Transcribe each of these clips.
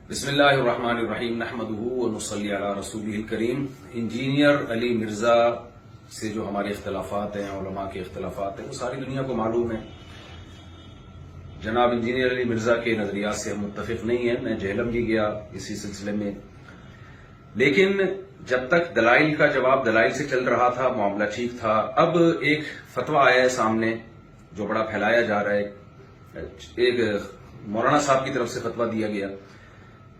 بسم اللہ الرحمن الرحیم نحمدہ ونصلی علی رسولہ الکریم۔ انجینئر علی مرزا سے جو ہمارے اختلافات ہیں، علماء کے اختلافات ہیں، وہ ساری دنیا کو معلوم ہے۔ جناب انجینئر علی مرزا کے نظریات سے ہم متفق نہیں ہیں۔ میں جہلم بھی گیا اسی سلسلے میں، لیکن جب تک دلائل کا جواب دلائل سے چل رہا تھا معاملہ ٹھیک تھا۔ اب ایک فتویٰ آیا ہے سامنے جو بڑا پھیلایا جا رہا ہے۔ ایک مولانا صاحب کی طرف سے فتویٰ دیا گیا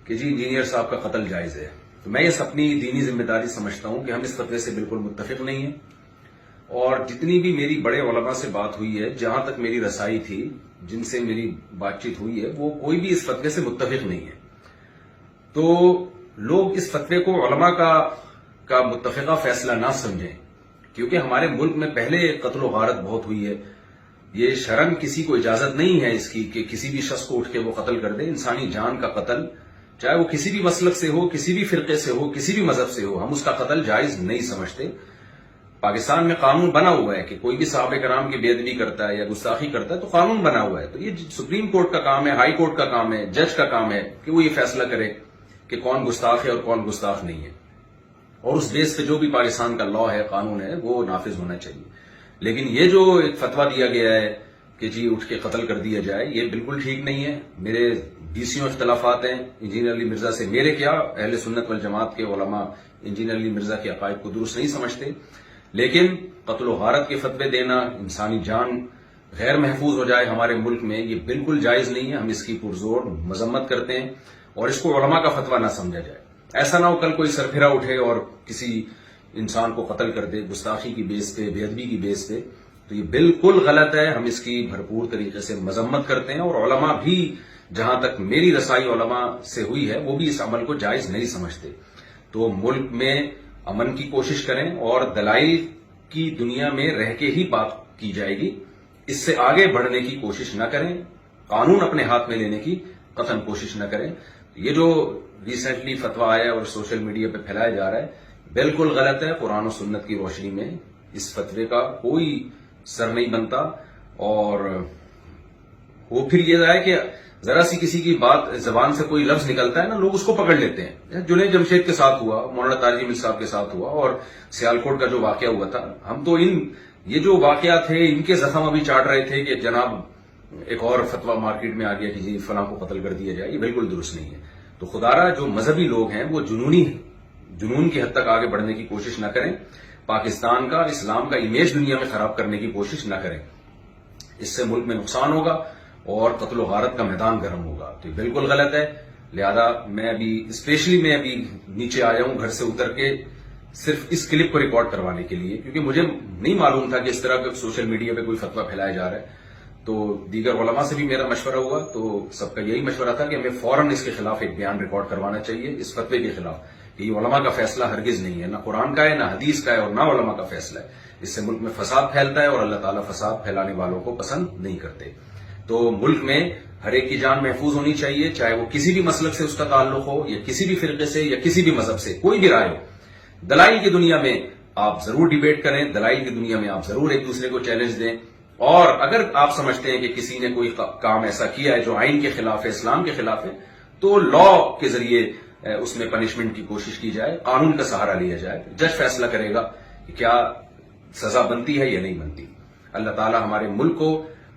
کہ جی انجینئر صاحب کا قتل جائز ہے۔ تو میں یہ اپنی دینی ذمہ داری سمجھتا ہوں کہ ہم اس فتوے سے بالکل متفق نہیں ہیں، اور جتنی بھی میری بڑے علماء سے بات ہوئی ہے، جہاں تک میری رسائی تھی، جن سے میری بات چیت ہوئی ہے، وہ کوئی بھی اس فتوے سے متفق نہیں ہے۔ تو لوگ اس فتوے کو علماء کا متفقہ فیصلہ نہ سمجھیں، کیونکہ ہمارے ملک میں پہلے قتل و غارت بہت ہوئی ہے۔ یہ شرعاً کسی کو اجازت نہیں ہے اس کی کہ کسی بھی شخص کو اٹھ کے وہ قتل کر دے۔ انسانی جان کا قتل، چاہے وہ کسی بھی مسلک سے ہو، کسی بھی فرقے سے ہو، کسی بھی مذہب سے ہو، ہم اس کا قتل جائز نہیں سمجھتے۔ پاکستان میں قانون بنا ہوا ہے کہ کوئی بھی صحابہ کرام کی بے ادبی کرتا ہے یا گستاخی کرتا ہے تو قانون بنا ہوا ہے۔ تو یہ سپریم کورٹ کا کام ہے، ہائی کورٹ کا کام ہے، جج کا کام ہے کہ وہ یہ فیصلہ کرے کہ کون گستاخ ہے اور کون گستاخ نہیں ہے، اور اس بیس پہ جو بھی پاکستان کا لا ہے، قانون ہے، وہ نافذ ہونا چاہیے۔ لیکن یہ جو ایک فتویٰ دیا گیا ہے کہ جی اٹھ کے قتل کر دیا جائے، یہ بالکل ٹھیک نہیں ہے۔ میرے بیسیوں اختلافات ہیں انجینئر علی مرزا سے، میرے کیا اہل سنت والجماعت کے علماء انجینئر علی مرزا کے عقائد کو درست نہیں سمجھتے، لیکن قتل و غارت کے فتوے دینا، انسانی جان غیر محفوظ ہو جائے ہمارے ملک میں، یہ بالکل جائز نہیں ہے۔ ہم اس کی پرزور مذمت کرتے ہیں، اور اس کو علماء کا فتویٰ نہ سمجھا جائے۔ ایسا نہ ہو کل کوئی سرپھرا اٹھے اور کسی انسان کو قتل کر دے گستاخی کی بیس پہ، بے ادبی کی بیس پہ، تو یہ بالکل غلط ہے۔ ہم اس کی بھرپور طریقے سے مذمت کرتے ہیں، اور علماء بھی جہاں تک میری رسائی علماء سے ہوئی ہے، وہ بھی اس عمل کو جائز نہیں سمجھتے۔ تو ملک میں امن کی کوشش کریں، اور دلائل کی دنیا میں رہ کے ہی بات کی جائے گی۔ اس سے آگے بڑھنے کی کوشش نہ کریں، قانون اپنے ہاتھ میں لینے کی قطعاً کوشش نہ کریں۔ یہ جو ریسنٹلی فتویٰ آیا اور سوشل میڈیا پہ پھیلایا جا رہا ہے، بالکل غلط ہے۔ قرآن و سنت کی روشنی میں اس فتوے کا کوئی سر نہیں بنتا، اور وہ پھر یہ ہے کہ ذرا سی کسی کی بات زبان سے کوئی لفظ نکلتا ہے نا، لوگ اس کو پکڑ لیتے ہیں۔ جنید جمشید کے ساتھ ہوا، مولانا طارق جمیل صاحب کے ساتھ ہوا، اور سیالکوٹ کا جو واقعہ ہوا تھا، ہم تو یہ جو واقعات تھے ان کے زخم ابھی چاٹ رہے تھے کہ جناب ایک اور فتویٰ مارکیٹ میں آ گیا کہ جی فلاں کو قتل کر دیا جائے۔ یہ بالکل درست نہیں ہے۔ تو خدارا جو مذہبی لوگ ہیں وہ جنون کی حد تک آگے بڑھنے کی کوشش نہ کریں، پاکستان کا، اسلام کا امیج دنیا میں خراب کرنے کی کوشش نہ کریں۔ اس سے ملک میں نقصان ہوگا اور قتل و غارت کا میدان گرم ہوگا۔ تو یہ بالکل غلط ہے۔ لہذا میں ابھی نیچے آیا ہوں گھر سے اتر کے، صرف اس کلپ کو ریکارڈ کروانے کے لیے، کیونکہ مجھے نہیں معلوم تھا کہ اس طرح کا سوشل میڈیا پہ کوئی فتویٰ پھیلایا جا رہا ہے۔ تو دیگر علماء سے بھی میرا مشورہ ہوا، تو سب کا یہی مشورہ تھا کہ ہمیں فوراً اس کے خلاف ایک بیان ریکارڈ کروانا چاہیے، اس فتوے کے خلاف، کہ یہ علماء کا فیصلہ ہرگز نہیں ہے، نہ قرآن کا ہے، نہ حدیث کا ہے، اور نہ علماء کا فیصلہ ہے۔ اس سے ملک میں فساد پھیلتا ہے، اور اللہ تعالیٰ فساد پھیلانے والوں کو پسند نہیں کرتے۔ تو ملک میں ہر ایک کی جان محفوظ ہونی چاہیے، چاہے وہ کسی بھی مسلک سے اس کا تعلق ہو، یا کسی بھی فرقے سے، یا کسی بھی مذہب سے، کوئی بھی رائے ہو۔ دلائل کی دنیا میں آپ ضرور ڈیبیٹ کریں، دلائل کی دنیا میں آپ ضرور ایک دوسرے کو چیلنج دیں، اور اگر آپ سمجھتے ہیں کہ کسی نے کوئی کام ایسا کیا ہے جو آئین کے خلاف ہے، اسلام کے خلاف ہے، تو لا کے ذریعے اس میں پنشمنٹ کی کوشش کی جائے، قانون کا سہارا لیا جائے۔ جج فیصلہ کرے گا کہ کیا سزا بنتی ہے یا نہیں بنتی۔ اللہ تعالیٰ ہمارے ملک کو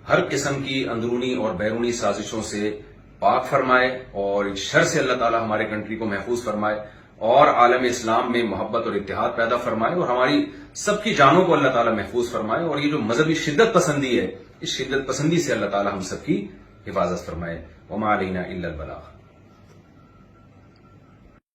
ہر قسم کی اندرونی اور بیرونی سازشوں سے پاک فرمائے، اور اس شر سے اللہ تعالیٰ ہمارے کنٹری کو محفوظ فرمائے، اور عالم اسلام میں محبت اور اتحاد پیدا فرمائے، اور ہماری سب کی جانوں کو اللہ تعالیٰ محفوظ فرمائے، اور یہ جو مذہبی شدت پسندی ہے، اس شدت پسندی سے اللہ تعالیٰ ہم سب کی حفاظت فرمائے۔ وما علینا الا البلاغ۔